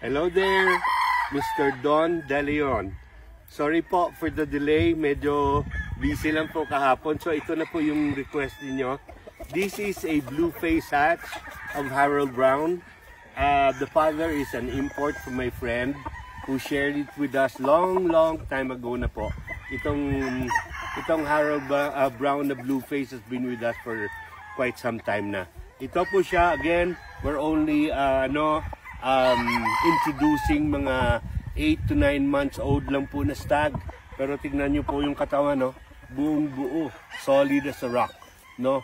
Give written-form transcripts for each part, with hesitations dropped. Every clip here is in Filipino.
Hello there, Mr. Don De Leon. Sorry po for the delay, medyo busy lang po kahapon. So ito na po yung request niyo. This is a blue face hatch of Harold Brown. The father is an import from my friend who shared it with us long time ago na po. Itong Harold Brown na blue face has been with us for quite some time na. Ito po siya, again, we're only introducing mga 8 to 9 months old lang po na stag. Pero tignan nyo po yung katawan, no? Buong buo, solid as a rock, no?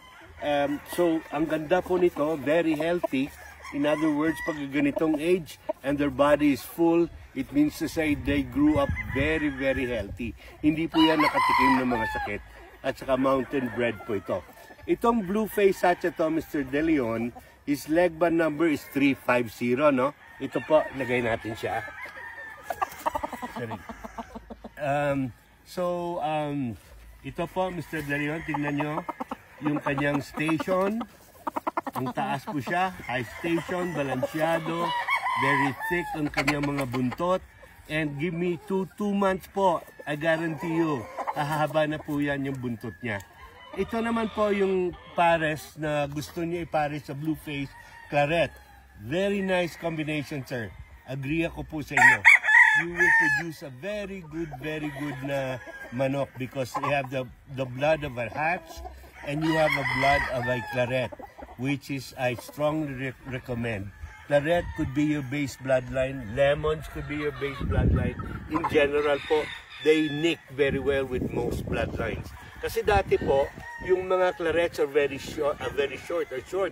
So, ang ganda po nito, very healthy. In other words, pag ganitong age and their body is full, it means to say they grew up very healthy. Hindi po yan nakatikim ng mga sakit. At saka mountain bred po ito. Itong blue face hatch ito, Mr. De Leon, his leg band number is 350, no? Ito po, lagay natin siya. Sorry. Ito po, Mr. De Leon, tingnan nyo yung kanyang station. Ang taas po siya, high station, balansyado, very thick ang kanyang mga buntot. And give me 2 months po, I guarantee you, hahaba na po yan yung buntot niya. Ito naman po yung pares na gusto niya ipares sa blue face claret. Very nice combination, sir. Agree ako po sa inyo. You will produce a very good na manok because you have the blood of a hatch and you have a blood of a claret, which is I strongly recommend. Claret could be your base bloodline. Lemons could be your base bloodline. In general po, they nick very well with most bloodlines. Kasi dati po, yung mga clarets are very short,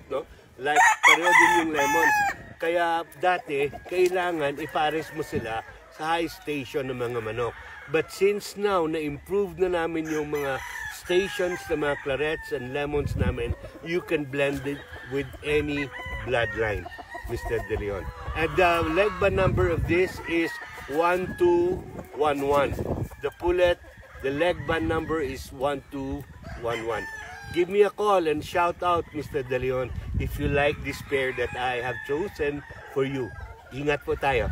no? Like pareho din yung lemons. Kaya dati, kailangan ipares mo sila sa high station ng mga manok. But since now, na-improve na namin yung mga stations ng mga clarets and lemons namin, you can blend it with any bloodline, Mr. De Leon. And the leg band number of this is 1211. The pullet, the leg band number is 1211. Give me a call and shout out, Mr. De Leon, if you like this pair that I have chosen for you. Ingat po tayo.